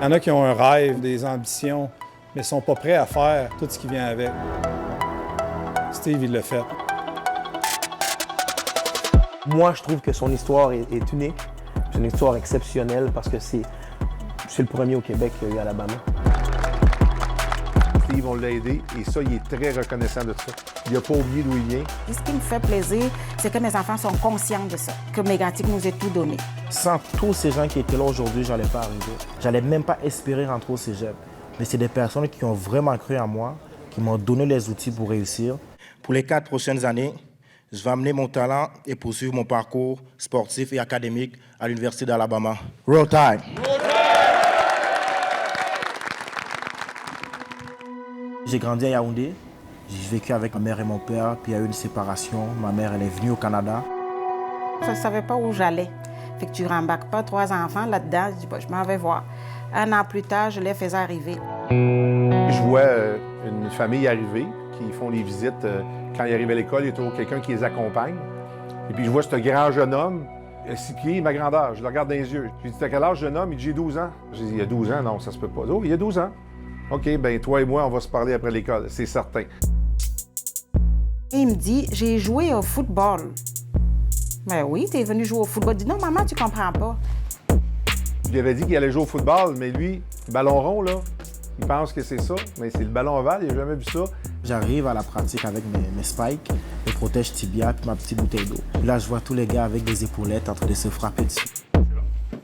Il y en a qui ont un rêve, des ambitions, mais ne sont pas prêts à faire tout ce qui vient avec. Steve, il l'a fait. Moi, je trouve que son histoire est unique. C'est une histoire exceptionnelle parce que c'est le premier au Québec qu'il y a eu à Alabama. Steve, on l'a aidé et ça, il est très reconnaissant de ça. Il n'a pas oublié d'où il vient. Et ce qui me fait plaisir, c'est que mes enfants sont conscients de ça, que Mégantic nous ait tout donné. Sans tous ces gens qui étaient là aujourd'hui, je n'allais pas arriver. J'allais même pas espérer rentrer au cégep. Mais c'est des personnes qui ont vraiment cru en moi, qui m'ont donné les outils pour réussir. Pour les 4 prochaines années, je vais amener mon talent et poursuivre mon parcours sportif et académique à l'Université d'Alabama. Roll Tide! J'ai grandi à Yaoundé. J'ai vécu avec ma mère et mon père, puis il y a eu une séparation. Ma mère, elle est venue au Canada. Je ne savais pas où j'allais. Fait que tu rembarques pas 3 enfants là-dedans. Je dis, bah, je m'en vais voir. 1 an plus tard, je les faisais arriver. Je vois une famille arriver, qui font les visites. Quand ils arrivent à l'école, il y a toujours quelqu'un qui les accompagne. Et puis je vois ce grand jeune homme, 6 pieds, ma grandeur. Je le regarde dans les yeux. Je lui dis, t'as quel âge, jeune homme? Il dit, j'ai 12 ans. Je dis, il y a 12 ans? Non, ça se peut pas. Oh, il y a 12 ans. OK, bien, toi et moi, on va se parler après l'école, c'est certain. Et il me dit, j'ai joué au football. Ben oui, t'es venu jouer au football. Je dis, non, maman, tu comprends pas. Je lui avais dit qu'il allait jouer au football, mais lui, le ballon rond, là, il pense que c'est ça, mais c'est le ballon ovale, il n'a jamais vu ça. J'arrive à la pratique avec mes spikes, mes protèges tibia puis ma petite bouteille d'eau. Puis là, je vois tous les gars avec des épaulettes en train de se frapper dessus.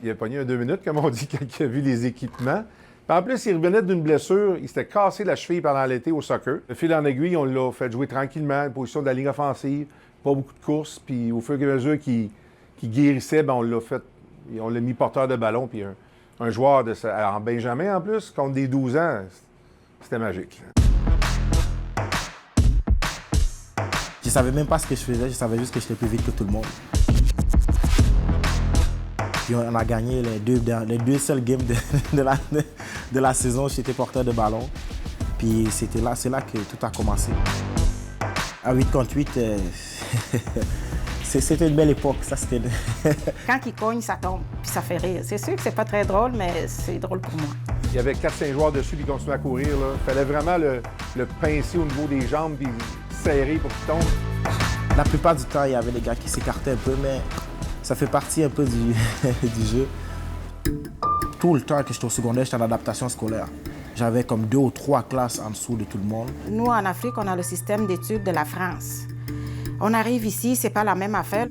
Il a pogné un 2 minutes, comme on dit, quand il a vu les équipements. Puis en plus, il revenait d'une blessure. Il s'était cassé la cheville pendant l'été au soccer. Le fil en aiguille, on l'a fait jouer tranquillement, une position de la ligne offensive, pas beaucoup de courses. Puis au fur et à mesure qu'il guérissait, bien, on l'a mis porteur de ballon. Puis un joueur en Benjamin, en plus, contre des 12 ans, c'était magique. Je savais même pas ce que je faisais, je savais juste que j'étais plus vite que tout le monde. Puis on a gagné les deux seuls games de la saison, j'étais porteur de ballon. Puis c'est là que tout a commencé. À 8 contre 8, c'était une belle époque, ça c'était... Quand il cogne, ça tombe, puis ça fait rire. C'est sûr que c'est pas très drôle, mais c'est drôle pour moi. Il y avait 4-5 joueurs dessus, puis ils continuaient à courir. Il fallait vraiment le pincer au niveau des jambes, puis serrer pour qu'il tombe. La plupart du temps, il y avait des gars qui s'écartaient un peu, mais ça fait partie un peu du jeu. Tout le temps que j'étais au secondaire, j'étais en adaptation scolaire. J'avais comme 2 ou 3 classes en dessous de tout le monde. Nous, en Afrique, on a le système d'études de la France. On arrive ici, c'est pas la même affaire.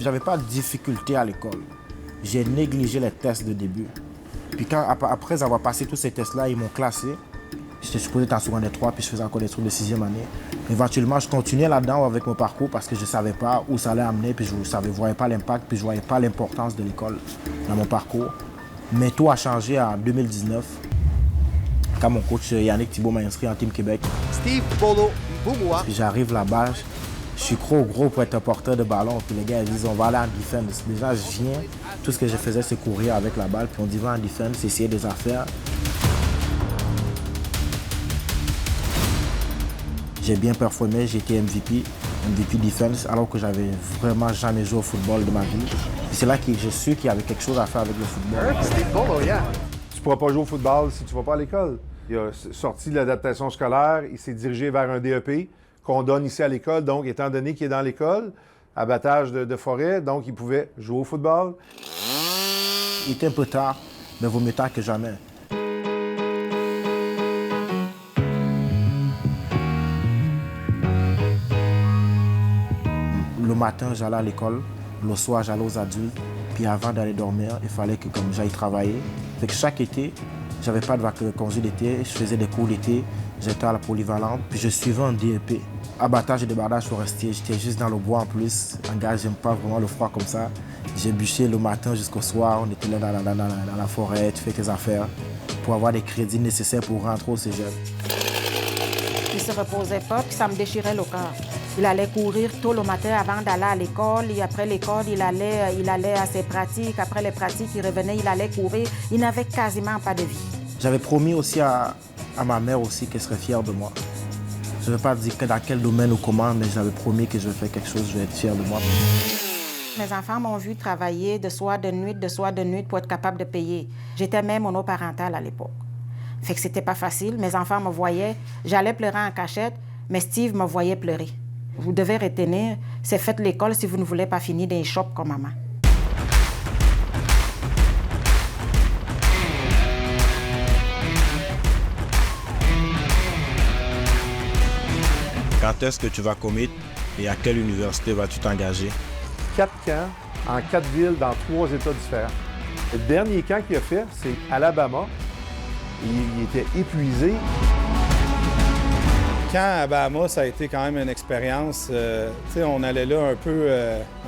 J'avais pas de difficulté à l'école. J'ai négligé les tests de début. Puis après avoir passé tous ces tests-là, ils m'ont classé. J'étais supposé être en secondaire 3, puis je faisais encore des trucs de 6e année. Éventuellement, je continuais là-dedans avec mon parcours parce que je ne savais pas où ça allait amener, puis je ne voyais pas l'impact, puis je ne voyais pas l'importance de l'école dans mon parcours. Mais tout a changé en 2019, quand mon coach Yannick Thibault m'a inscrit en Team Québec. Steve Bolo Boumoua. Puis j'arrive là-bas, je suis trop gros pour être un porteur de ballon. Puis les gars ils disent on va aller en defense. Déjà, je viens, tout ce que je faisais, c'est courir avec la balle, puis on dit va en defense, essayer des affaires. J'ai bien performé, j'ai été MVP Defense, alors que j'avais vraiment jamais joué au football de ma vie. C'est là que j'ai su qu'il y avait quelque chose à faire avec le football. Steve Bolo, yeah. Tu ne pourras pas jouer au football si tu ne vas pas à l'école. Il a sorti de l'adaptation scolaire, il s'est dirigé vers un DEP qu'on donne ici à l'école. Donc, étant donné qu'il est dans l'école, abattage de forêt, donc il pouvait jouer au football. Il était un peu tard, mais vaut mieux tard que jamais. Le matin, j'allais à l'école. Le soir, j'allais aux adultes. Puis avant d'aller dormir, il fallait que j'aille travailler. Fait que chaque été, j'avais pas de congé d'été. Je faisais des cours d'été. J'étais à la polyvalente. Puis je suivais un DEP. Abattage et débardage forestier. J'étais juste dans le bois en plus. Un gars, j'aime pas vraiment le froid comme ça. J'ai bûché le matin jusqu'au soir. On était là dans la forêt, tu fais tes affaires pour avoir des crédits nécessaires pour rentrer au cégep. Il se reposait pas, puis ça me déchirait le corps. Il allait courir tôt le matin avant d'aller à l'école. Et après l'école, il allait à ses pratiques. Après les pratiques, il revenait, il allait courir. Il n'avait quasiment pas de vie. J'avais promis aussi à ma mère aussi qu'elle serait fière de moi. Je ne vais pas dire dans quel domaine ou comment, mais j'avais promis que je vais faire quelque chose, je vais être fière de moi. Mes enfants m'ont vu travailler de soir de nuit pour être capable de payer. J'étais mère monoparentale à l'époque. Fait que c'était pas facile. Mes enfants me voyaient. J'allais pleurer en cachette, mais Steve me voyait pleurer. Vous devez retenir, c'est faites l'école si vous ne voulez pas finir dans les shops comme maman. Quand est-ce que tu vas commit et à quelle université vas-tu t'engager? 4 camps en 4 villes dans 3 États différents. Le dernier camp qu'il a fait, c'est Alabama. Il était épuisé. Camp à Bahama, ça a été quand même une expérience. On allait là un peu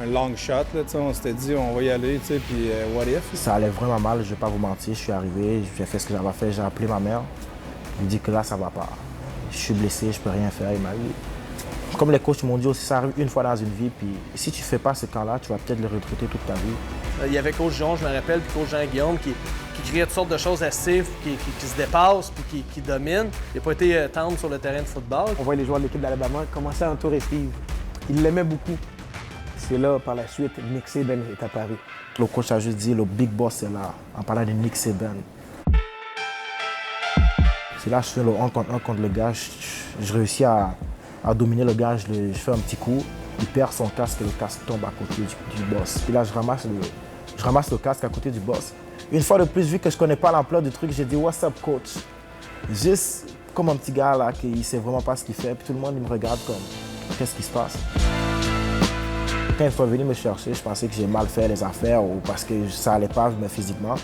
un long shot. Là, on s'était dit, on va y aller, puis what if? Ça allait vraiment mal, je ne vais pas vous mentir. Je suis arrivé, j'ai fait ce que j'avais fait, j'ai appelé ma mère. Je lui ai dit que là, ça va pas. Je suis blessé, je peux rien faire. Il m'a dit. Comme les coachs m'ont dit aussi, ça arrive une fois dans une vie, puis si tu ne fais pas ce camp-là, tu vas peut-être le regretter toute ta vie. Il y avait coach Jean, je me rappelle, puis coach Jean-Guillaume qui criait toutes sortes de choses à Steve, qui se dépassent, puis qui dominent. Il n'a pas été tendre sur le terrain de football. On voyait les joueurs de l'équipe d'Alabama commencer à entourer Steve. Il l'aimait beaucoup. C'est là, par la suite, Nick Saban est apparu. Le coach a juste dit, le big boss est là, en parlant de Nick Saban. C'est là que je fais le 1 contre 1 contre le gars. Je réussis à dominer le gars, je fais un petit coup. Il perd son casque et le casque tombe à côté du boss. Puis là, je ramasse le casque à côté du boss. Une fois de plus, vu que je ne connais pas l'ampleur du truc, j'ai dit « What's up, coach ?» Juste comme un petit gars là, qui ne sait vraiment pas ce qu'il fait. Puis tout le monde, il me regarde comme « Qu'est-ce qui se passe ?» Quand ils sont venus me chercher, je pensais que j'ai mal fait les affaires ou parce que ça n'allait pas mais physiquement.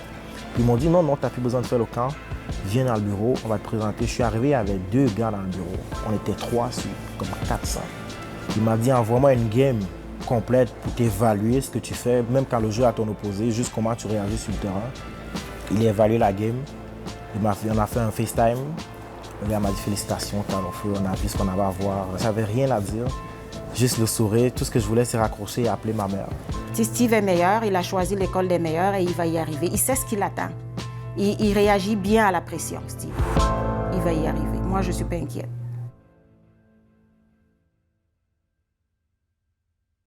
Ils m'ont dit « Non, tu n'as plus besoin de faire le camp. Viens dans le bureau, on va te présenter. » Je suis arrivé, il y avait 2 gars dans le bureau. On était 3 sur comme 400. Il m'a dit, envoie-moi une game complète pour t'évaluer ce que tu fais, même quand le jeu est à ton opposé, juste comment tu réagis sur le terrain. Il a évalué la game. On a fait un FaceTime. Le gars m'a dit, félicitations, on a vu ce qu'on avait à voir. Je n'avais rien à dire, juste le sourire. Tout ce que je voulais, c'est raccrocher et appeler ma mère. Si Steve est meilleur, il a choisi l'école des meilleurs et il va y arriver. Il sait ce qu'il attend. Il réagit bien à la pression, Steve. Il va y arriver. Moi, je ne suis pas inquiète.